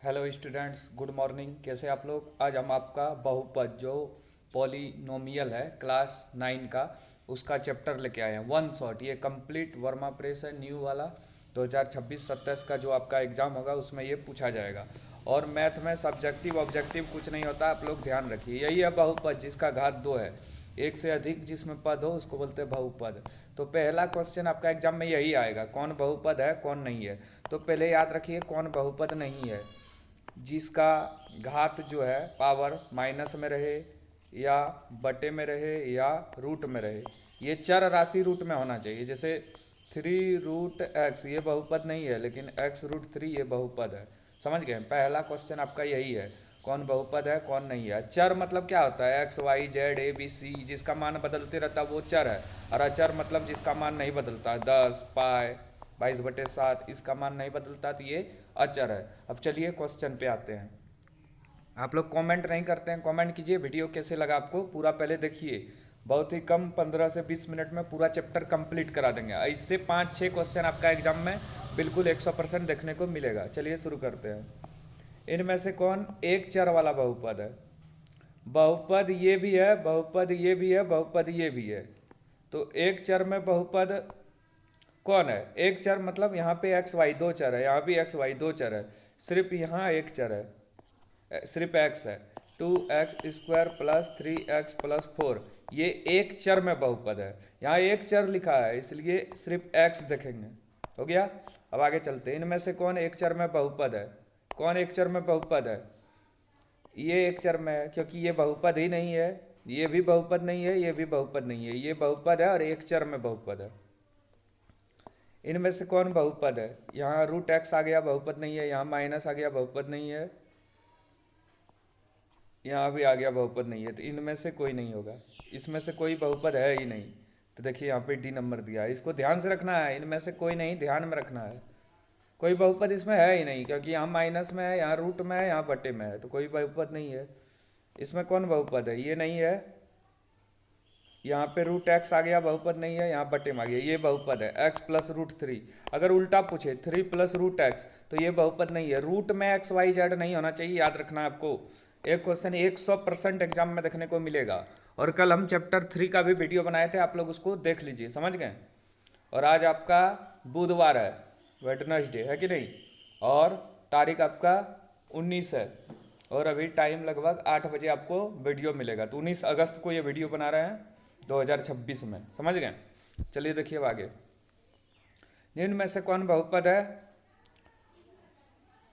Hello students, good morning. कैसे आप लोग? आज हम आपका बहुपद जो पॉलिनोमियल है क्लास 9 का उसका चैप्टर लेके आए हैं। वन शॉट ये कंप्लीट वर्मा प्रेस है न्यू वाला 2026-27 का जो आपका एग्ज़ाम होगा उसमें ये पूछा जाएगा। और मैथ में सब्जेक्टिव ऑब्जेक्टिव कुछ नहीं होता, आप लोग ध्यान रखिए। यही है बहुपद जिसका घात 2 है, एक से अधिक जिसमें पद हो उसको बोलते हैं बहुपद। तो पहला क्वेश्चन आपका एग्जाम में यही आएगा, कौन बहुपद है कौन नहीं है। तो पहले याद रखिए कौन बहुपद नहीं है। जिसका घात जो है पावर माइनस में रहे या बटे में रहे या रूट में रहे, ये चर राशि रूट में होना चाहिए। जैसे 3√x ये बहुपद नहीं है, लेकिन x√3 ये बहुपद है। समझ गए? पहला क्वेश्चन आपका यही है, कौन बहुपद है कौन नहीं है। चर मतलब क्या होता है? x y z a b c, जिसका मान बदलते रहता है वो चर है। और अचर मतलब जिसका मान नहीं बदलता, 10 पाई 22/7 इसका मान नहीं बदलता, तो ये अचर है। अब चलिए क्वेश्चन पे आते हैं। आप लोग कमेंट नहीं करते हैं, कमेंट कीजिए। वीडियो कैसे लगा आपको पूरा पहले देखिए। बहुत ही कम 15 से 20 मिनट में पूरा चैप्टर कंप्लीट करा देंगे। इससे 5-6 क्वेश्चन आपका एग्जाम में बिल्कुल 100% देखने को मिलेगा। चलिए शुरू करते हैं। इनमें से कौन एक चर वाला बहुपद है? बहुपद ये भी है, बहुपद ये भी है, बहुपद ये भी है। तो एक चर में बहुपद कौन है? एक चर मतलब यहाँ पे एक्स वाई दो चर है, यहाँ भी एक्स वाई दो चर है, सिर्फ यहाँ एक चर है, सिर्फ एक्स है। 2x² + 3x + 4 ये एक चर में बहुपद है। यहाँ एक चर लिखा है इसलिए सिर्फ x देखेंगे। हो गया। अब आगे चलते हैं। इनमें से कौन एक चर में बहुपद है? कौन एक चर में बहुपद है? ये एक चर में है क्योंकि ये बहुपद ही नहीं है। ये भी बहुपद नहीं है, ये भी बहुपद नहीं है, ये बहुपद है और एक चर में बहुपद है। इनमें से कौन बहुपद है? यहाँ √x आ गया, बहुपद नहीं है। यहाँ माइनस आ गया, बहुपद नहीं है। यहाँ भी आ गया, बहुपद नहीं है। तो इनमें से कोई नहीं होगा, इसमें से कोई बहुपद है ही नहीं। तो देखिए यहाँ पे डी नंबर दिया है, इसको ध्यान से रखना है। इनमें से कोई नहीं, ध्यान में रखना है। कोई बहुपद इसमें है ही नहीं क्योंकि यहाँ माइनस में है, यहाँ रूट में है, यहाँ बटे में है, तो कोई बहुपद नहीं है। इसमें कौन बहुपद है? ये नहीं है। यहाँ पे √x आ गया, बहुपद नहीं है। यहाँ बटे में आ गया, ये बहुपद है। x + √3। अगर उल्टा पूछे 3 + √x तो ये बहुपद नहीं है। रूट में x y z नहीं होना चाहिए, याद रखना है आपको। एक क्वेश्चन 100% एग्जाम में देखने को मिलेगा। और कल हम चैप्टर 3 का भी वीडियो बनाए थे, आप लोग उसको देख लीजिए। समझ गए? और आज आपका बुधवार है, वेडनेसडे है कि नहीं? और तारीख आपका 19 है। और अभी टाइम लगभग 8 बजे आपको वीडियो मिलेगा। तो 19 अगस्त को ये वीडियो बना रहे हैं 2026 में। समझ गए? चलिए देखिए अब आगे। निम्न में से कौन बहुपद है?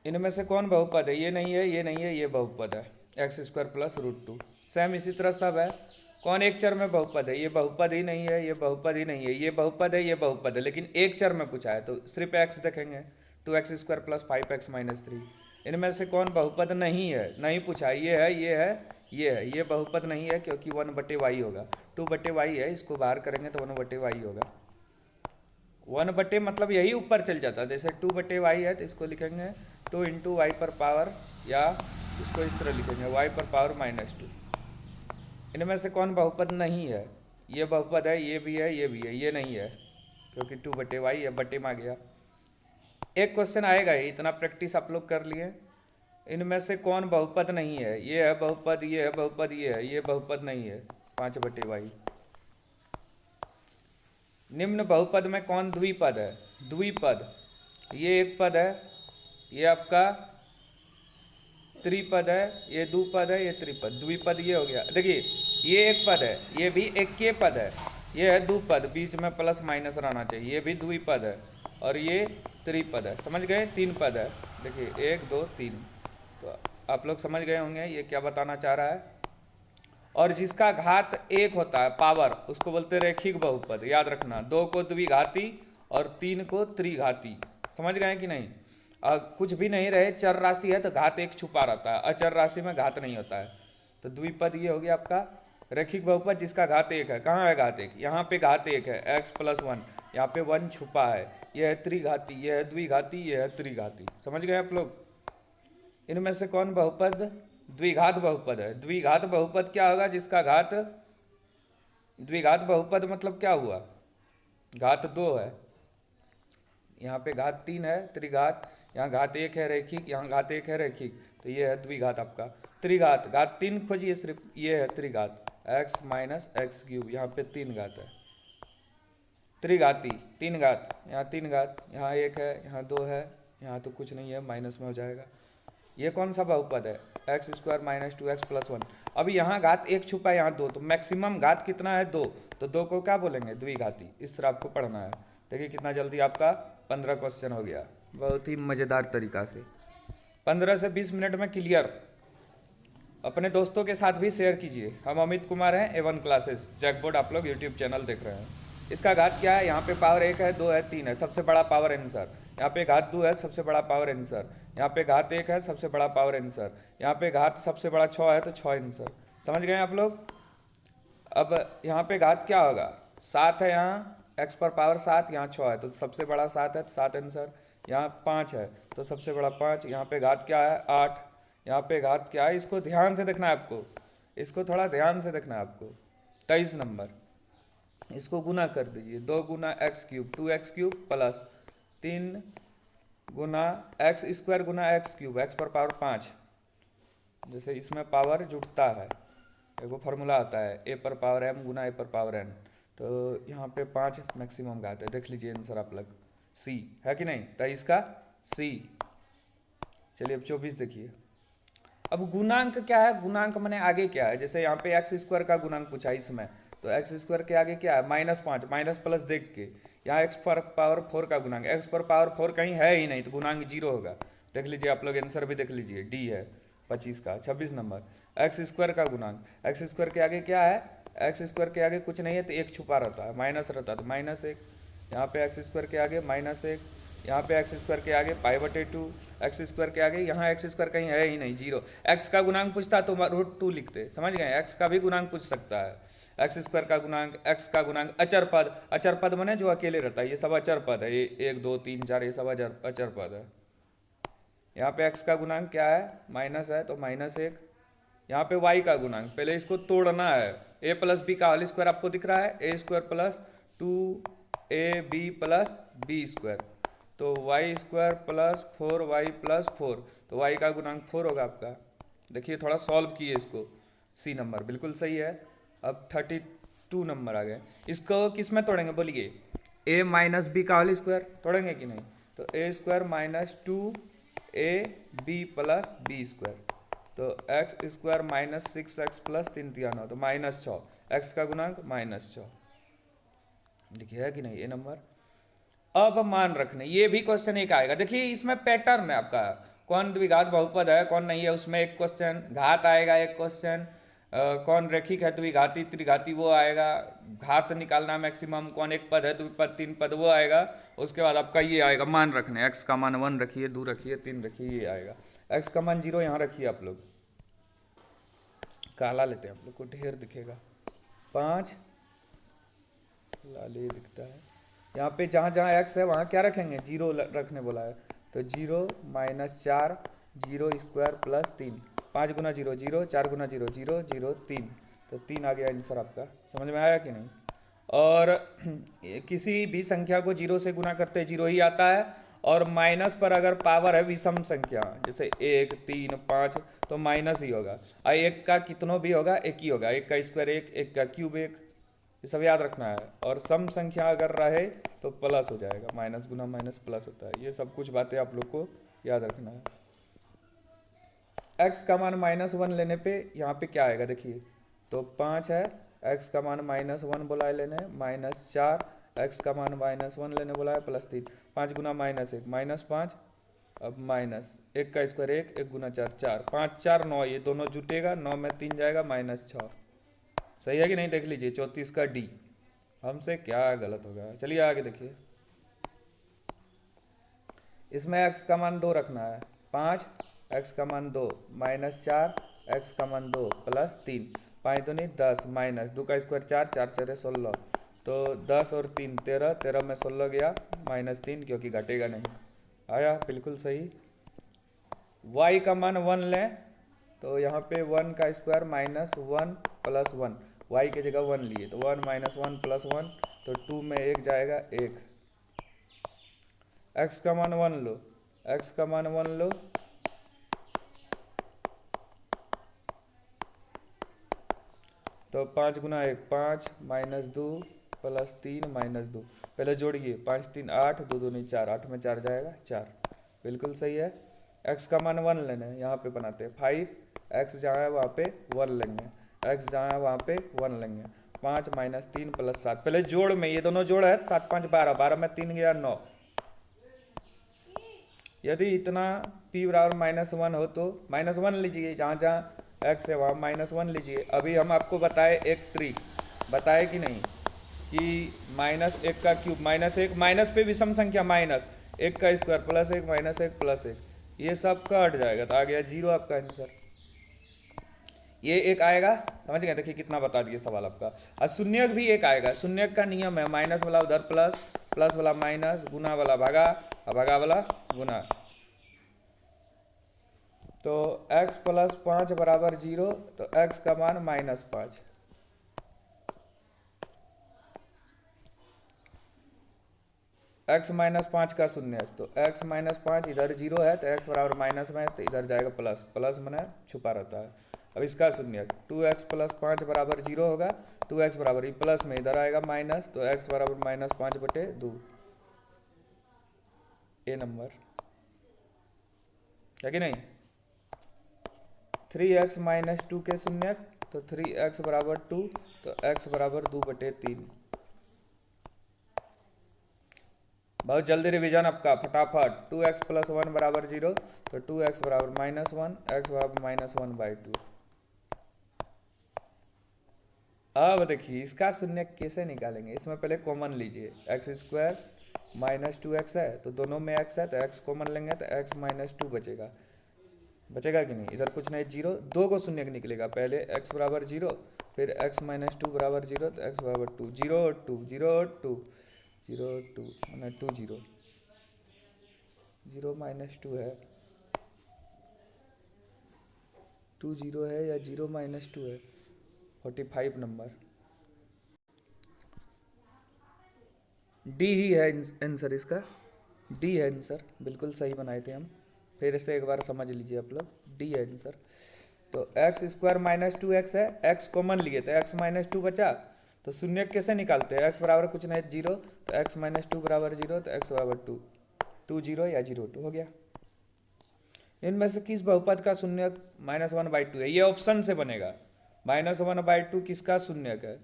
इनमें से कौन बहुपद है? ये नहीं है, ये नहीं है, ये बहुपद है। x² + √2। सेम इसी तरह सब है। कौन एक चर में बहुपद है? ये बहुपद ही नहीं है, ये बहुपद ही नहीं है, ये बहुपद है, ये बहुपद है, लेकिन एक चर में पूछा है तो सिर्फ x देखेंगे। 2x² + 5x - 3। इनमें से कौन बहुपद नहीं है? नहीं पूछा है। ये है, ये है, ये है, ये बहुपद नहीं है क्योंकि 1/y होगा। 2/y है, इसको बाहर करेंगे तो 1/y होगा। 1/, मतलब यही ऊपर चल जाता है। जैसे 2/y है तो इसको लिखेंगे 2 × y⁴, या इसको इस तरह लिखेंगे y⁴ -2। इनमें से कौन बहुपद नहीं है? ये बहुपद है, ये भी है, ये भी है, ये नहीं है क्योंकि 2/y है, बटे में आ गया। एक क्वेश्चन आएगा ही, इतना प्रैक्टिस आप लोग कर लिए। इनमें से कौन बहुपद नहीं है? ये है बहुपद, ये है बहुपद, ये है, ये बहुपद नहीं है। 5/y। निम्न बहुपद में कौन द्विपद है? द्विपद, ये एक पद है, ये आपका त्रिपद है, ये द्विपद है, ये त्रिपद। द्विपद ये हो गया। देखिए ये एक पद है, ये भी एक के पद है। ये है द्विपद, बीच में प्लस माइनस रहना चाहिए। ये भी द्विपद है और ये त्रिपद है। समझ गए? 3 पद है। देखिए 1 2 3। तो आप लोग समझ गए होंगे ये क्या बताना चाह रहा है। और जिसका घात 1 होता है पावर, उसको बोलते हैं रैखिक बहुपद। याद रखना, 2 को द्विघाती और 3 को त्रिघाती। समझ गए कि नहीं? कुछ भी नहीं रहे, चर राशि है तो घात 1 छुपा रहता है, अचर राशि में घात नहीं होता है। तो द्विपद ये हो गया आपका रैखिक बहुपद जिसका घात 1 है। कहाँ है घात 1? यहाँ पे घात 1 है, x + 1। यहाँ पे 1 छुपा है। यह है त्रिघाती, यह है द्विघाती, यह है त्रिघाती। समझ गए आप लोग? इनमें से कौन बहुपद द्विघात बहुपद है? द्विघात बहुपद क्या होगा? जिसका घात, द्विघात बहुपद मतलब क्या हुआ? घात 2 है, यहाँ पे घात 3 है त्रिघात, यहाँ घात एक है रैखिक, यहाँ घात एक है रैखिक, तो ये है द्विघात आपका। त्रिघात, घात तीन खोजिए सिर्फ, ये है त्रिघात, x माइनस एक्स क्यूब, यहाँ पे तीन घात है। त्रिघाती, तीन घात, यहाँ तीन घात, यहाँ एक है, यहाँ दो है, यहाँ तो कुछ नहीं है, माइनस में हो जाएगा। ये कौन सा बहुपद है, x square minus two x plus one. अभी यहाँ घात एक छुपा है, यहाँ दो, तो मैक्सिमम घात कितना है, दो, तो दो को क्या बोलेंगे, द्विघाती। इस तरह आपको पढ़ना है। देखिए कितना जल्दी आपका 15 क्वेश्चन हो गया, बहुत ही मज़ेदार तरीका से। 15 से 20 मिनट में क्लियर। अपने दोस्तों के साथ भी शेयर कीजिए। हम अमित कुमार हैं, A1 क्लासेस जैकबोर्ड, आप लोग यूट्यूब चैनल देख रहे हैं। इसका घात क्या है, यहाँ पे पावर एक है, दो है, तीन है, सबसे बड़ा पावर आंसर। यहाँ पे घात दो है, सबसे बड़ा पावर आंसर। यहाँ पे घात एक है, सबसे बड़ा पावर आंसर। यहाँ पे घात सबसे बड़ा 6 है, तो 6 आंसर। समझ गए आप लोग। अब यहाँ पे घात क्या होगा, 7 है, यहाँ x पर पावर 7, यहाँ 6 है, तो सबसे बड़ा 7 है, तो 7 आंसर। यहाँ 5 है, तो सबसे बड़ा 5। यहाँ पे घात क्या है, 8। यहाँ पे घात क्या है, इसको ध्यान से देखना है आपको, इसको थोड़ा ध्यान से देखना है आपको। 23 नंबर, इसको गुना कर दीजिए, 2 गुना X cube, 2x cube plus 3 गुना एक्स स्क्वायर गुना एक्स क्यूब, एक्स पर पावर 5। जैसे इसमें पावर जुटता है, एगो फार्मूला आता है, ए पर पावर m गुना ए पर पावर n, तो यहाँ पे 5 मैक्सिमम घात है। देख लीजिए आंसर आप लोग, सी है कि नहीं, 23 का सी। चलिए अब 24 देखिए। अब गुणांक क्या है, गुणांक मैंने आगे क्या है, जैसे यहाँ पे एक्स स्क्वायर का गुणांक पूछा इसमें, तो एक्स स्क्वायर के आगे क्या है, -5, माइनस प्लस देख के। यहाँ एक्स पर पावर 4 का गुणांक, एक्स पर पावर 4 कहीं है ही नहीं, तो गुणांक 0 होगा। देख लीजिए आप लोग, आंसर भी देख लीजिए, डी है 25 का। 26 नंबर, एक्स स्क्वायर का गुणांक, एक्स स्क्वायर के आगे क्या है, एक्स स्क्वायर के आगे कुछ नहीं है, तो एक छुपा रहता है, माइनस रहता है, तो -1। यहाँ पे एक्स स्क्वायर के आगे -1, यहाँ पे एक्स स्क्वायर के आगे π/2, एक्स स्क्वायर के आगे, यहाँ एक्स स्क्वायर कहीं है ही नहीं, 0। एक्स का गुणांक पूछता तो √2 लिखते, समझ गए। एक्स का भी गुणांक पूछ सकता है, एक्स स्क्वायर का गुणांक, एक्स का गुणांक। अचर पद, अचर पद माने जो अकेले रहता है, ये सब अचर पद है, ये 1 2 3 4 ये सब अचर पद है। यहाँ पे एक्स का गुणांक क्या है, माइनस है, तो -1। यहाँ पे वाई का गुणांक, पहले इसको तोड़ना है, a प्लस बी का होल स्क्वायर आपको दिख रहा है, a square plus 2ab plus B square, तो Y square plus 4y plus 4, तो y का गुणांक 4 होगा आपका। देखिए थोड़ा सॉल्व किए इसको, सी नंबर बिल्कुल सही है। अब 32 नंबर आ गए, इसको किस में तोड़ेंगे बोलिए, a माइनस बी का होल स्क्वायर तोड़ेंगे कि नहीं, तो a square minus 2ab plus B square, तो X square minus 6x plus 3 3 9, तो -6, एक्स का गुणांक -6। देखिए है कि नहीं ये नंबर। अब मान रखने, ये भी क्वेश्चन एक आएगा, देखिए इसमें पैटर्न है आपका, कौन द्विघात बहुपद है कौन नहीं है, उसमें एक क्वेश्चन घात आएगा, एक क्वेश्चन कौन रैखिक है द्विघाती त्रिघाती वो आएगा, घात निकालना मैक्सिमम, कौन एक पद है द्विपद तीन पद वो आएगा। उसके बाद आपका ये आएगा मान रखने, एक्स का मान 1 रखिए, 2 रखिए, 3 रखिए, ये आएगा। एक्स का मान 0 यहाँ रखिए आप लोग, काला लेते हैं आप लोग को ढेर दिखेगा, 5 लाल ये दिखता है। यहाँ पे जहाँ जहाँ एक्स है वहाँ क्या रखेंगे, 0 रखने बोला है, तो 0 -4 0 स्क्वायर प्लस 3, 5 गुना 0 0, 4 गुना 0 0 0 3, तो 3 आ गया आंसर आपका। समझ में आया कि नहीं। और किसी भी संख्या को 0 से गुना करते 0 ही आता है, और माइनस पर अगर पावर है विषम संख्या, जैसे 1 3 5, तो माइनस ही होगा, और एक का कितनों भी होगा एक ही होगा, एक का स्क्वायर एक, एक का क्यूब एक, ये सब याद रखना है। और सम संख्या अगर रहे तो प्लस हो जाएगा, माइनस गुना माइनस प्लस होता है, ये सब कुछ बातें आप लोग को याद रखना है। x का मान -1 लेने पे यहाँ पे क्या आएगा देखिए, तो 5 है, x का मान -1 बोला है लेने, -4, x का मान -1 लेने बोला है, +3, 5 गुना -1 -5, अब माइनस 1 का स्क्वायर 1, 1 गुना 4 4, 5 4 9, ये दोनों जुटेगा, 9 में 3 जाएगा, -6। सही है कि नहीं, देख लीजिए 34 का डी। हमसे क्या गलत होगा, चलिए आगे देखिए। इसमें x का मान 2 रखना है, 5, x का मान 2, -4, x का मान 2 +3, 5 दूनी 10, माइनस 2 का स्क्वायर 4, 4 4 16, तो 10 और 3 13, 13 में 16 गया, -3 क्योंकि घटेगा नहीं, आया बिल्कुल सही। y का मान 1 लें, तो यहाँ पे 1 का स्क्वायर -1 + 1, y की जगह 1 लिए, तो 1 - 1 + 1, तो 2 में 1 जाएगा 1। x का मान 1 लो, x का मान 1 लो, तो 5 गुना 1 5 माइनस 2 प्लस 3 माइनस 2, पहले जोड़िए 5 3 8, 2 2 नहीं 4, 8 में 4 जाएगा 4, बिल्कुल सही है। x का मान 1 लेना है, यहाँ पे बनाते हैं 5, x जहाँ है वहाँ पे 1 लेंगे, x जहाँ है वहाँ पे 1 लेंगे, 5 माइनस 3 प्लस 7, पहले जोड़ में ये दोनों जोड़ है 7 5 12, 12 में 3 गया 9। यदि इतना p बराबर -1 हो तो -1 लीजिए, जहाँ जहाँ x है वहाँ -1 लीजिए। अभी हम आपको बताए एक ट्रिक, बताए कि नहीं, कि -1 का क्यूब -1, माइनस पे विषम संख्या -1 का स्क्वायर +1 -1 +1, ये सब कट जाएगा तो आ गया 0 आपका आंसर। ये एक आएगा, समझ गए, देखिए कितना बता दिए सवाल आपका। और शून्यक भी एक आएगा, शून्यक का नियम है माइनस वाला उधर प्लस, प्लस वाला माइनस, गुना वाला भागा और भागा वाला गुना। तो x + 5 बराबर 0, तो x का मान -5। x -5 का शून्यक, तो x -5 इधर 0 है तो x बराबर माइनस में है तो इधर जाएगा प्लस, प्लस मैंने छुपा रहता है। अब इसका शून्यक 2x + 5 बराबर 0 होगा, 2x बराबर ये प्लस में इधर आएगा माइनस, तो x बराबर -5/2, ए नंबर है कि नहीं। 3x - 2 के शून्यक, तो 3x बराबर 2, तो x बराबर 2/3। बहुत जल्दी रिवीजन आपका फटाफट। 2x + 1 बराबर 0, तो 2x बराबर -1, x बराबर -1/2। अब देखिए इसका शून्यक कैसे निकालेंगे, इसमें पहले कॉमन लीजिए, x² - 2x है तो दोनों में x है तो x कॉमन लेंगे तो x - 2 बचेगा, बचेगा कि नहीं, इधर कुछ नहीं 0, दो को शून्यक निकलेगा, पहले x बराबर 0, फिर x - 2 बराबर 0, तो x बराबर 2, 0 और 2, 0 और 2, 0 और 2 मैंने 2 0, 0 - 2 है, 2 0 है या 0 - 2 है, 45 नंबर डी ही है आंसर, इसका डी है आंसर, बिल्कुल सही बनाए थे हम। फिर इसे एक बार समझ लीजिए आप लोग, डी है आंसर। तो x² - 2x है, x कॉमन लिए तो x - 2 बचा, तो शून्य कैसे निकालते हैं, x बराबर कुछ नहीं 0, तो x - 2 बराबर 0, तो x बराबर 2, 2 0 या 0 2 हो गया। इनमें से किस बहुपद का शून्यक -1/2 है, ये ऑप्शन से बनेगा। -1/2 किसका शून्यक है,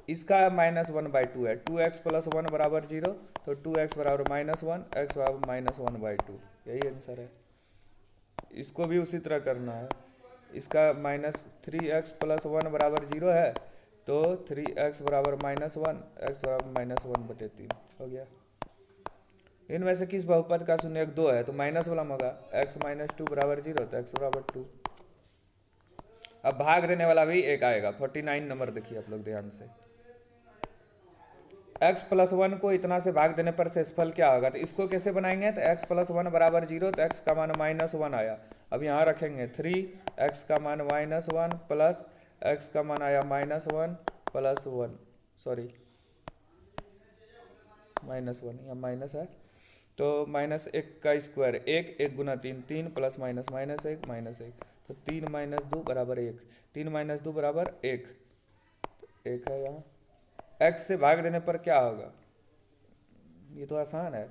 इसका -1/2 है, 2x + 1 बराबर 0, तो 2x बराबर -1, x बराबर -1/2, यही आंसर है। इसको भी उसी तरह करना है, इसका -3x + 1 बराबर 0 है, तो 3x बराबर -1, x बराबर -1/3 हो गया। इनमें से किस बहुपद का शून्यक 2 है, तो माइनस वाला होगा, x - 2 बराबर 0, तो x बराबर 2। अब भाग देने वाला भी एक आएगा, 49 नंबर देखिए आप लोग ध्यान से। x + 1 को इतना से भाग देने पर शेषफल क्या होगा, तो इसको कैसे बनाएंगे, तो x + 1 बराबर 0, तो x का मान -1 आया। अब यहाँ रखेंगे 3x का मान -1 प्लस x का मान आया -1 प्लस 1, सॉरी -1 या माइनस है, तो -1 का स्क्वायर 1, 1 गुना 3, 3 प्लस माइनस -1 -1, तो 3 - 2 बराबर 1, 3 - 2 बराबर 1, 1 है यहाँ। x से भाग देने पर क्या होगा, ये तो आसान है,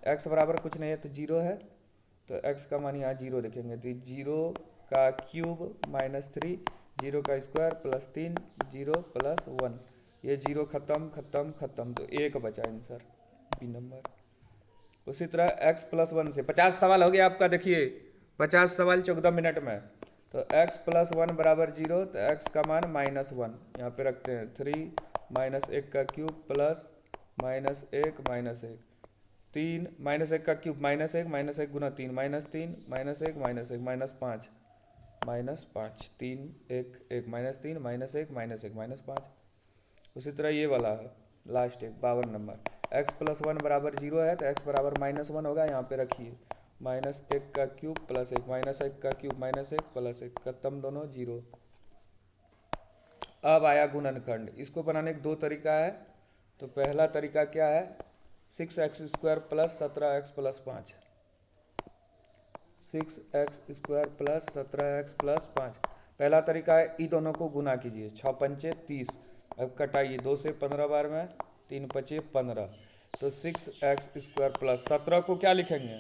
x बराबर कुछ नहीं है तो 0 है, तो x का मान यहाँ 0 देखेंगे, तो 0 का क्यूब -3, 0 का स्क्वायर +3, 0 + 1, ये 0 खत्म खत्म खत्म, तो 1 बचा आंसर, बी नंबर। उसी तरह x + 1 से 50 सवाल हो गया आपका, देखिए 50 सवाल 14 मिनट में। तो x + 1 बराबर 0, तो x का मान -1, यहाँ पे रखते हैं 3 -1 का क्यूब प्लस -1 -1, 3 -1 का क्यूब -1 -1 गुना 3 -3 -1 -1 -5 -5, 3 1 1 -3 -1 -1 -5। उसी तरह ये वाला है लास्ट एक 52 नंबर, x + 1 बराबर 0 है, तो x बराबर -1 होगा, यहाँ पे रखिए -1 का क्यूब प्लस 1 -1 का क्यूब -1 प्लस 1, खत्म दोनों 0। अब आया गुणनखंड, इसको बनाने के दो तरीका है। तो पहला तरीका क्या है, 6x² + 17x + 5, 6x² plus 17x plus 5। पहला तरीका है ई दोनों को गुना कीजिए, 6 पंचे 30। अब कटाइए, 2 से 15 बार में, 3 पचे 15। तो 6x² प्लस 17 को क्या लिखेंगे,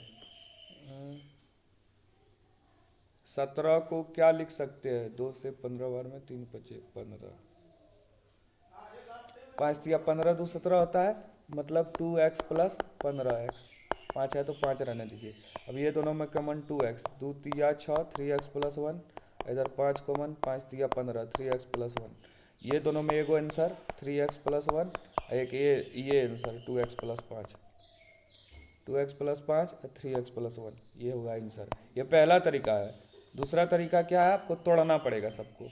17 को क्या लिख सकते हैं, 2 से 15 बार में, 3 पचे 15, 5 तिया 15, 2 17 होता है, मतलब 2x प्लस 15x। 5 है तो 5 रहने दीजिए। अब ये दोनों में कॉमन 2x, 2 तिया 6, 3x प्लस 1। इधर 5 कॉमन, 5 तिया 15, 3x प्लस 1। ये दोनों में एगो आंसर 3x प्लस 1, एक ये answer 2x plus 5, 2x plus 5, 3x plus 1, ये होगा आंसर। ये पहला तरीका है। दूसरा तरीका क्या है, आपको तोड़ना पड़ेगा सबको,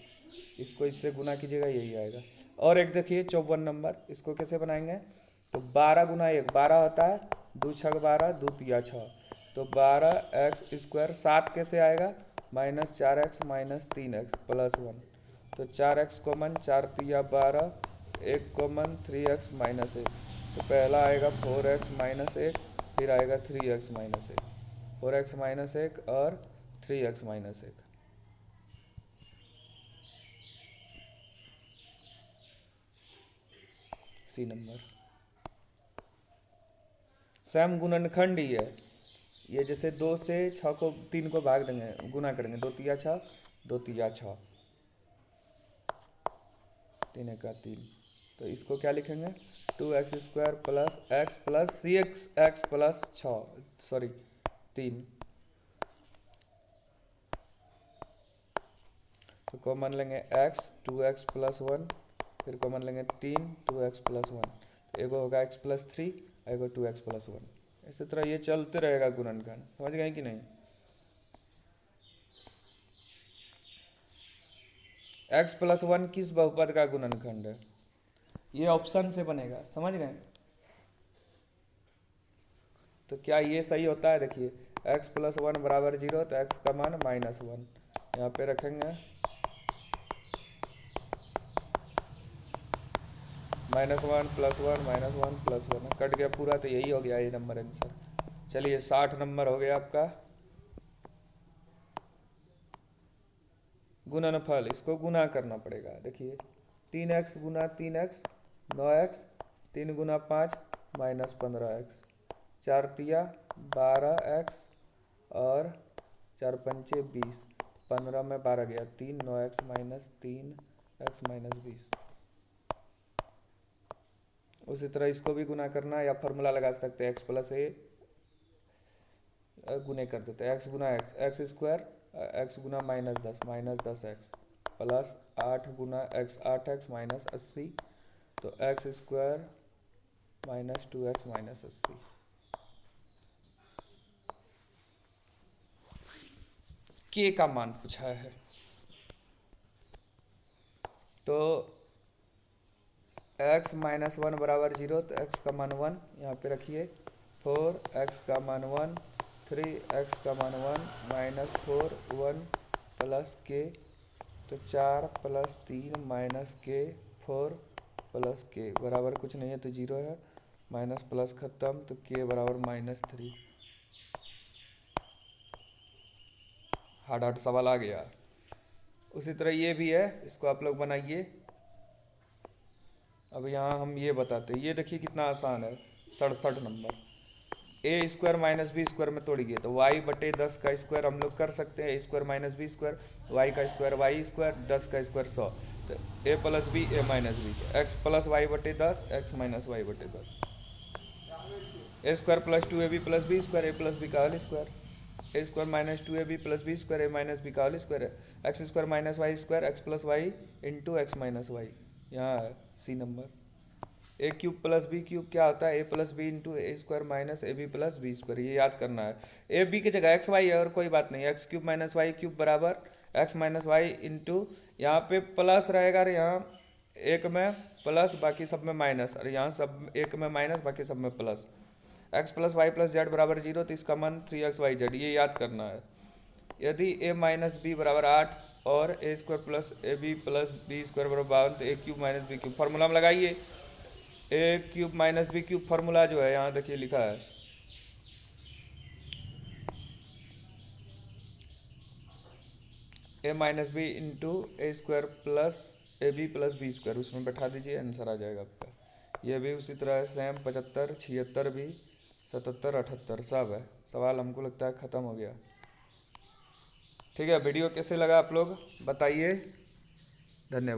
इसको इससे गुना कीजिएगा, यही आएगा। और एक देखिए 54 नंबर, इसको कैसे बनाएंगे, तो 12 गुना 1 12 होता है, 2 छक 12, 2 तिया 6, तो 12x²। 7 कैसे आएगा, -4x माइनस 3x प्लस 1, तो 4x कॉमन, 4 तिया 12, 1 कॉमन, 3x माइनस 1। तो पहला आएगा 4x माइनस 1, फिर आएगा 3x माइनस 1, 4x माइनस 1 और 3x minus 1। C number. Same गुणनखंड ही है ये, जैसे 2 से 6 को 3 को भाग देंगे, गुना करेंगे, 2 तिया 6, 2 तिया 6, 3 का 3। तो इसको क्या लिखेंगे, 2x² plus x plus 6x plus 3। तो कॉमन लेंगे x, 2x प्लस 1, फिर कॉमन लेंगे 3, 2x प्लस 1। तो एगो होगा x प्लस 3, एगो 2x प्लस 1। इसी तरह ये चलते रहेगा गुणनखंड, समझ गए कि नहीं। x प्लस 1 किस बहुपद का गुणनखंड है, ये ऑप्शन से बनेगा, समझ गए। तो क्या ये सही होता है, देखिए x प्लस 1 बराबर 0, तो x का मान -1 यहाँ पे रखेंगे, -1 प्लस 1 -1 प्लस 1 कट गया पूरा, तो यही हो गया ये नंबर आंसर। चलिए 60 नंबर हो गया आपका। गुणनफल, इसको गुना करना पड़ेगा, देखिए 3x गुना 3x 9x, 3 गुना 5 -15x, 4 तिया 12x और 4 पंचे 20, 15 में 12 गया, 3 9x माइनस 3x माइनस 20। उसी तरह इसको भी गुना करना, या फॉर्मूला लगा सकते हैं, x प्लस ए गुने कर देते हैं, x गुना x² x गुना -10 प्लस 8 गुना x 8x माइनस 80, तो x² माइनस 2x माइनस 80। के का मान पूछा है, तो x माइनस 1 बराबर 0, तो x का मान 1 यहाँ पे रखिए, 4x का मान 1, 3x का मान 1 माइनस 4 1 प्लस के, तो 4 प्लस 3 माइनस के 4 प्लस के बराबर कुछ नहीं है तो 0 है, माइनस प्लस खत्म, तो के बराबर -3। हार्ड हार्ड सवाल आ गया। उसी तरह ये भी है, इसको आप लोग बनाइए। अब यहाँ हम ये बताते हैं, ये देखिए कितना आसान है, 67 नंबर। a² माइनस b² में तोड़िए, तो y/10 का स्क्वायर हम लोग कर सकते हैं, a² माइनस b², y का स्क्वायर y², 10 का स्क्वायर 100, तो a plus B a minus B, x plus y/10 x minus y/10, a² plus 2ab plus b² a plus b का whole square, a² minus 2ab plus b² a minus b का whole square, x² minus y² x plus y into x minus y। यहाँ है C number. A cube plus B cube क्या होता है, A plus B into a² minus A B plus b², ये याद करना है। ए बी की जगह एक्स वाई है और कोई बात नहीं, x³ माइनस वाई क्यूब बराबर x माइनस वाई इंटू, यहाँ पे प्लस रहेगा और यहाँ एक में प्लस बाकी सब में माइनस, और यहाँ सब एक में माइनस बाकी सब में plus, x plus Y plus Z बराबर 0, तो इसका मान 3xyz, ये याद करना है। यदि a माइनस बी बराबर 8 और a² plus A B plus b² बराबर 52, तो a³ minus B cube, formula में लगाइए, a³ minus B cube formula जो है यहाँ देखिए लिखा है, A minus B into A square plus A B plus B square, उसमें बैठा दीजिए, आंसर आ जाएगा आपका। ये भी उसी तरह है सेम, 75, 76 भी, 77, 78 सब है। सवाल हमको लगता है ख़त्म हो गया। ठीक है, वीडियो कैसे लगा आप लोग बताइए। धन्यवाद।